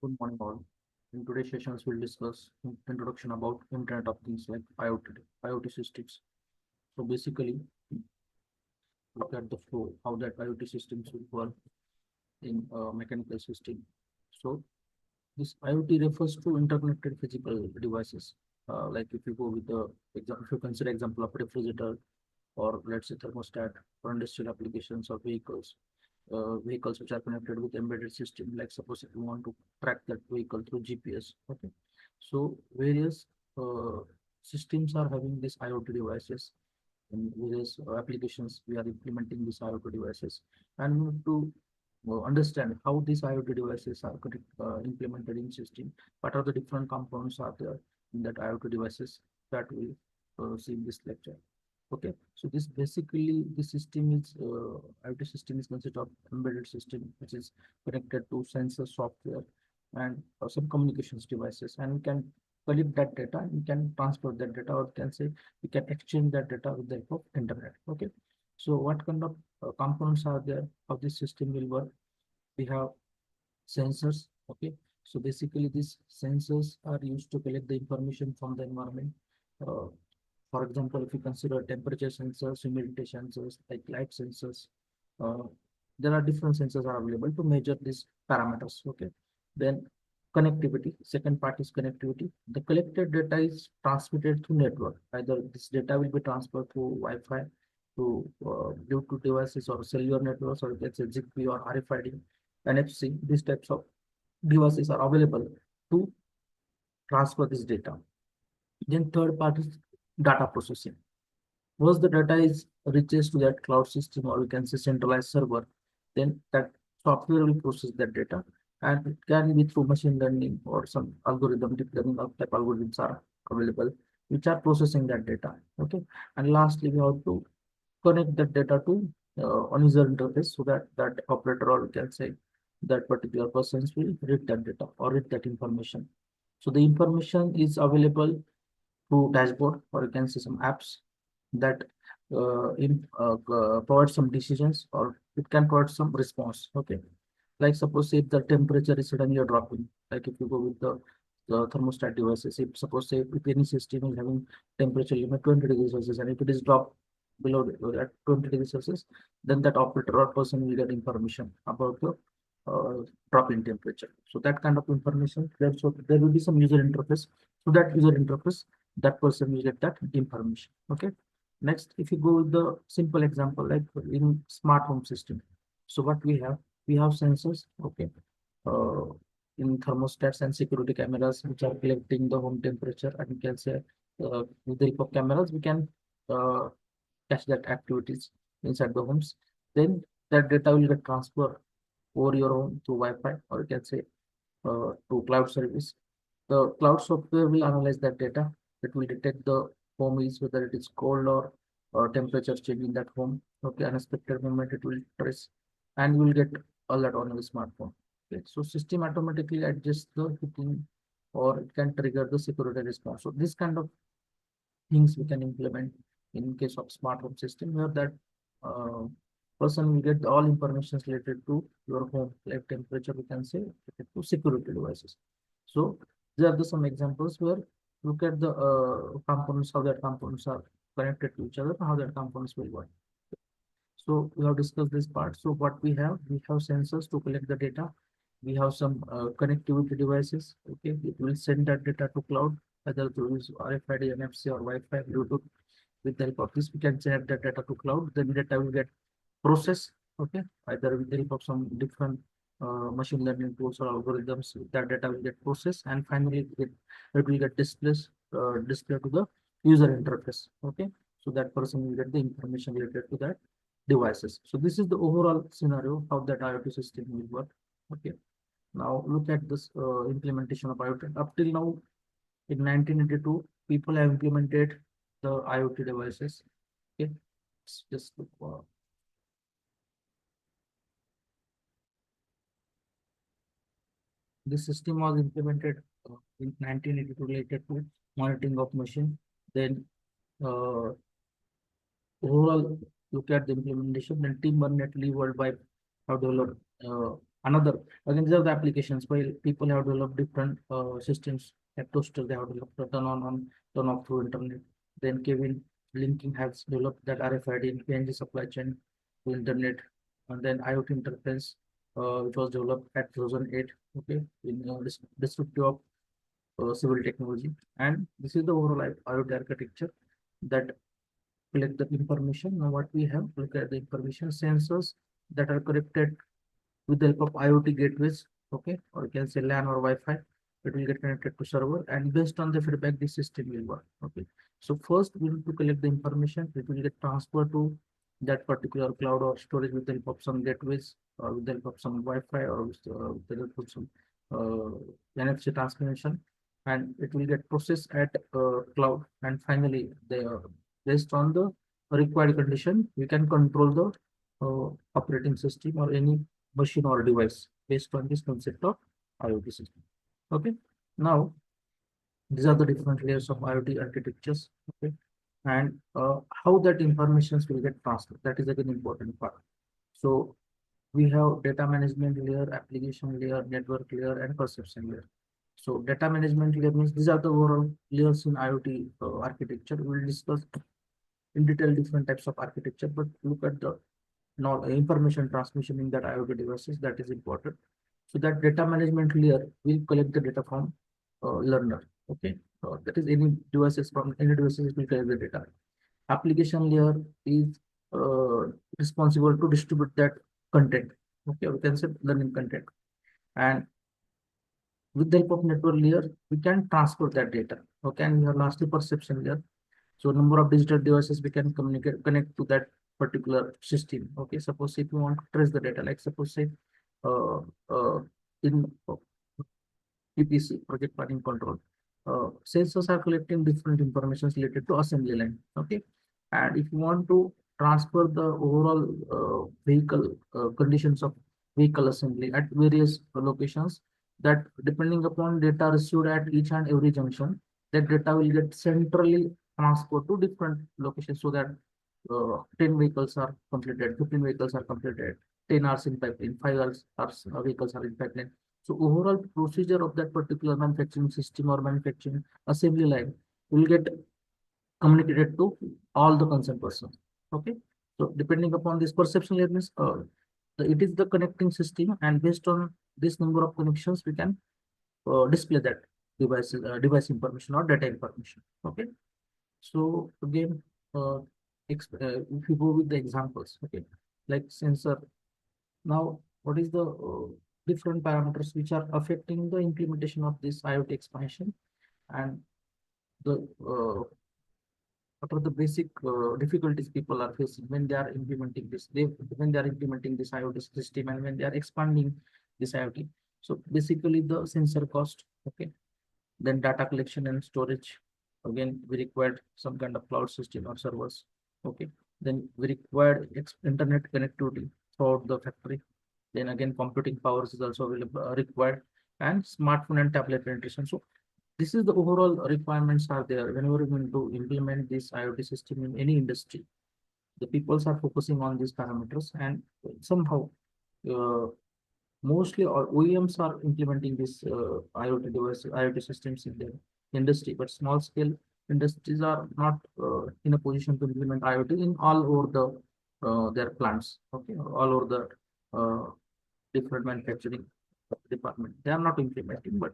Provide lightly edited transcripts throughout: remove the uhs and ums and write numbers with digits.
Good morning, all. In today's sessions, we'll discuss introduction about Internet of Things like IoT systems. So basically, look at the flow, how that IoT systems will work in a mechanical system. So this IoT refers to interconnected physical devices. Like if you go with the example, if you consider example of refrigerator or let's say thermostat for industrial applications or vehicles which are connected with embedded system, like suppose if you want to track that vehicle through GPS. Okay, so various uh, systems are having these IoT devices in various applications. We are implementing these IoT devices, and we need to understand how these IoT devices are implemented in system. What are the different components are there in that IoT devices that we see in this lecture. Okay, so this basically the system is IoT system is consist of embedded system which is connected to sensor software and some communications devices, and we can collect that data and we can transfer that data, or we can say we can exchange that data with the help of internet. Okay, so what kind of components are there? How this system will work? We have sensors. Okay, so basically these sensors are used to collect the information from the environment. Uh, for example, if you consider temperature sensors, humidity sensors, like light sensors, uh, there are different sensors are available to measure these parameters. Okay. Then connectivity. Second part is connectivity. The collected data is transmitted through network. Either this data will be transferred through Wi-Fi, to Bluetooth devices or cellular networks, or let's say Zigbee or RFID, NFC. These types of devices are available to transfer this data. Then third part is data processing. Once the data is reaches to that cloud system, or we can say centralized server, then that software will process that data, and it can be through machine learning or some algorithm, deep learning type algorithms are available, which are processing that data. Okay, and lastly, we have to connect that data to on user interface so that that operator, or we can say that particular persons will read that data or read that information. So the information is available through dashboard, or you can see some apps that provide some decisions, or it can provide some response. Okay, like suppose if the temperature is suddenly dropping, like if you go with the thermostat devices, if suppose say if any system is having temperature limit 20 degrees Celsius, and if it is dropped below at 20 degrees Celsius, then that operator or person will get information about the drop in temperature. So that kind of information there, so there will be some user interface. So that user interface, that person will get that information. Okay, next, if you go with the simple example, like in smart home system, so what we have sensors. Okay, uh, in thermostats and security cameras which are collecting the home temperature, and we can say with the help of cameras we can uh, catch that activities inside the homes. Then that data will get transferred over your home through Wi-Fi, or you can say to cloud service. The cloud software will analyze that data. It will detect the home is whether it is cold or temperature change in that home. Okay, unexpected movement it will trace, and you will get alert on your smartphone. Okay, so system automatically adjusts the heating, or it can trigger the security response. So this kind of things we can implement in case of smart home system, where that uh, person will get all information related to your home, like temperature, we can say, related to security devices. So there are the some examples where look at the components, how that components are connected to each other, how that components will work. So we have discussed this part. So what we have sensors to collect the data. We have some connectivity devices. Okay, it will send that data to cloud, either through RFID, NFC, or Wi-Fi, Bluetooth. With the help of this, we can send that data to cloud. Then data will get processed. Okay, either with the help of some different machine learning tools or algorithms, that data will get processed, and finally it will get displayed to the user interface. Okay, so that person will get the information related to that devices. So this is the overall scenario how that IoT system will work. Okay. Now look at this implementation of IoT. Up till now, in 1982, people have implemented the IoT devices. Okay. Let's just look for this system was implemented in 1982 related to monitoring of machine. Then uh, overall look at the implementation. Then Team Burnett Lee Worldwide have developed. Another, again, these are the applications where people have developed different systems. A toaster they have developed to turn off through internet. Then Kevin Linking has developed that RFID in PNG supply chain to internet, and then IoT interface, which was developed at 2008. Okay, in descriptive of civil technology, and this is the overall IoT architecture that collect the information. Now, what we have, look at the information sensors that are connected with the help of IoT gateways, okay, or you can say LAN or Wi-Fi. It will get connected to server, and based on the feedback, the system will work. Okay, so first we need to collect the information. It will get transferred to that particular cloud or storage with the help of some gateways, or with the help of some Wi-Fi, or with the help of some NFC transmission, and it will get processed at cloud. And finally, based on the required condition, we can control the operating system or any machine or device based on this concept of IoT system. Okay. Now, these are the different layers of IoT architectures. Okay. And how that information will get transferred. That is again important part. So we have data management layer, application layer, network layer, and perception layer. So data management layer means these are the overall layers in IoT architecture. We will discuss in detail different types of architecture, but look at the information transmission in that IoT devices, that is important. So that data management layer will collect the data from learner. Okay, that is any devices from any devices will collect the data. Application layer is responsible to distribute that content. Okay, we can say learning content, and with the help of network layer, we can transfer that data. Okay, and we have lastly perception layer. So number of digital devices we can connect to that particular system. Okay, suppose if you want to trace the data, like suppose say uh, uh, in PPC, project planning control, sensors are collecting different information related to assembly line. Okay, and if you want to transfer the overall vehicle conditions of vehicle assembly at various locations, that depending upon data received at each and every junction, that data will get centrally transferred to different locations, so that 10 vehicles are completed, 15 vehicles are completed, 10 hours in pipeline, 5 hours vehicles are in pipeline. So overall procedure of that particular manufacturing system or manufacturing assembly line will get communicated to all the concerned persons. Okay. So depending upon this perception layer means it is the connecting system, and based on this number of connections, we can display that device information or data information. Okay. So again, if you go with the examples, okay, like sensor. Now, what is the different parameters which are affecting the implementation of this IoT expansion, and the what are the basic difficulties people are facing when they are implementing this? When they are implementing this IoT system and when they are expanding this IoT. So basically, the sensor cost, okay, then data collection and storage. Again, we required some kind of cloud system or servers. Okay. Then we required internet connectivity throughout the factory. Then again, computing powers is also available, required, and smartphone and tablet penetration. So this is the overall requirements are there whenever we going to implement this IoT system in any industry. The peoples are focusing on these parameters, and somehow uh, mostly all OEMs are implementing this IoT systems in their industry, but small scale industries are not in a position to implement IoT in all over their plants. Okay, all over the different manufacturing department. They are not implementing, but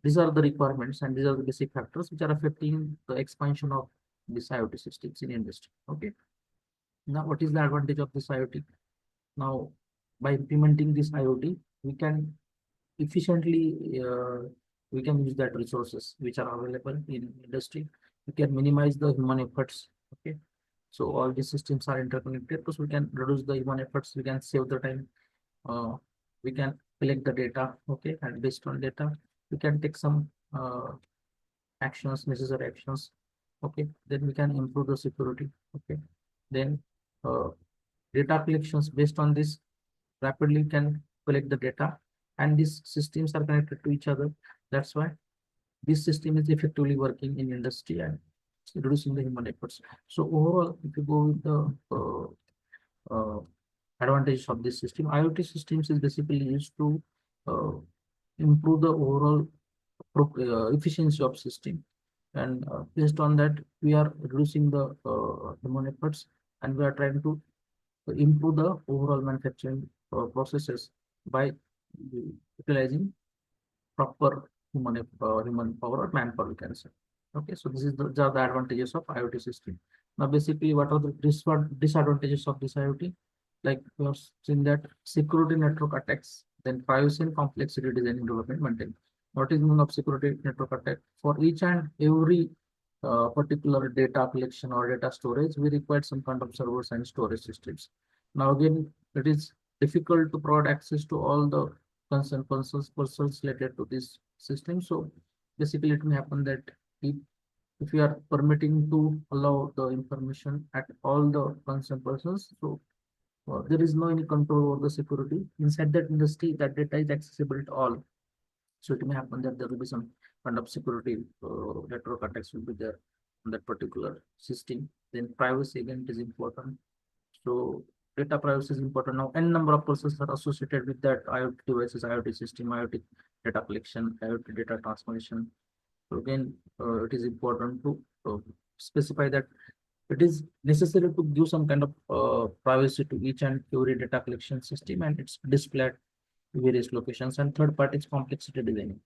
these are the requirements and these are the basic factors which are affecting the expansion of this IoT systems in industry. Okay. Now, what is the advantage of this IoT? Now, by implementing this IoT, we can efficiently we can use that resources which are available in industry. We can minimize the human efforts. Okay. So all these systems are interconnected, because we can reduce the human efforts. We can save the time. Uh, we can collect the data. Okay, and based on data, we can take some actions, necessary actions. Okay, then we can improve the security. Okay, then uh, data collections based on this rapidly can collect the data, and these systems are connected to each other. That's why this system is effectively working in industry and reducing the human efforts. So overall, if you go with the advantages of this system. IoT systems is basically used to uh, improve the overall efficiency of system, and based on that we are reducing the human efforts, and we are trying to improve the overall manufacturing processes by utilizing proper human power or manpower, we can say. Okay, so these are the advantages of IoT system. Now, basically, what are the disadvantages of this IoT? Like we have seen that security network attacks, then privacy and complexity design and development maintain. What is meaning of security network attack? For each and every particular data collection or data storage, we require some kind of servers and storage systems. Now, again, it is difficult to provide access to all the concerned persons related to this system. So basically, it may happen that if we are permitting to allow the information at all the concerned persons, so there is no any control over the security inside that industry. That data is accessible to all. So it may happen that there will be some kind of security network attacks will be there on that particular system. Then privacy again is important. So data privacy is important. Now, n number of persons are associated with that IoT devices, IoT system, IoT data collection, IoT data transformation. So again, it is important to specify that it is necessary to give some kind of privacy to each and every data collection system, and it's displayed various locations. And third part is complexity designing.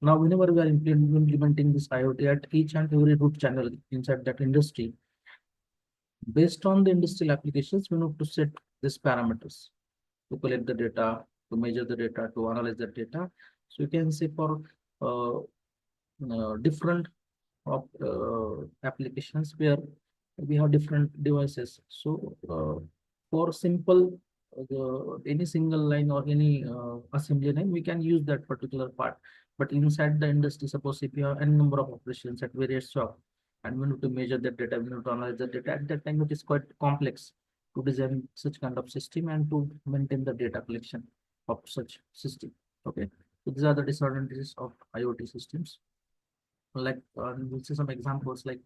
Now, whenever we are implementing this IoT at each and every root channel inside that industry, based on the industrial applications, we need to set these parameters to collect the data, to measure the data, to analyze the data. So you can say for different applications where we have different devices. So for simple any single line or any assembly line, we can use that particular part. But inside the industry, suppose if you have n number of operations at various shop, and we need to measure the data, we need to analyze the data. At that time, it is quite complex to design such kind of system and to maintain the data collection of such system. Okay, so these are the disadvantages of IoT systems. Like we'll see some examples, like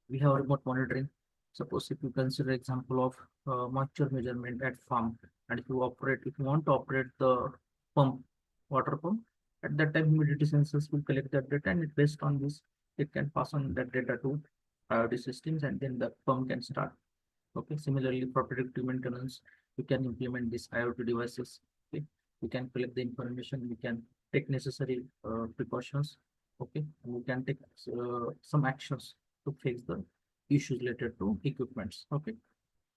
we have remote monitoring. Suppose if you consider example of moisture measurement at farm, and if you want to operate the pump, water pump, at that time humidity sensors will collect that data, and it based on this, it can pass on that data to IoT systems, and then the pump can start. Okay, similarly for predictive maintenance, we can implement these IoT devices. Okay, we can collect the information, we can take necessary precautions. Okay, we can take some actions to fix the issues related to equipments. Okay,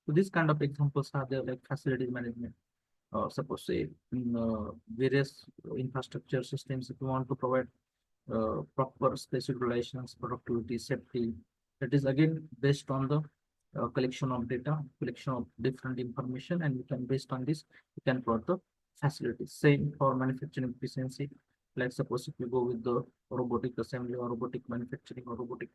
so these kind of examples are there, like facility management. Suppose say in various infrastructure systems, if you want to provide proper space utilizations, productivity, safety, that is again based on the collection of data, collection of different information, and we can based on this, we can plot the facilities. Same for manufacturing efficiency. Like suppose if you go with the robotic assembly or robotic manufacturing or robotic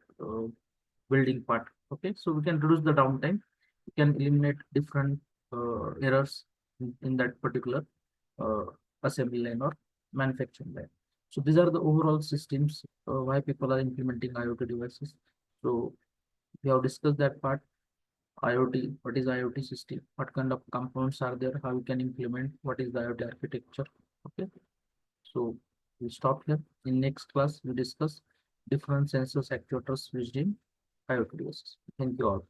building part. Okay, so we can reduce the downtime. We can eliminate different errors in that particular uh, assembly line or manufacturing line. So these are the overall systems why people are implementing IoT devices. So we have discussed that part. IoT, what is IoT system? What kind of components are there? How we can implement? What is the IoT architecture? Okay. So we'll stop here. In next class, we discuss different sensors, actuators used in IoT devices. Thank you all.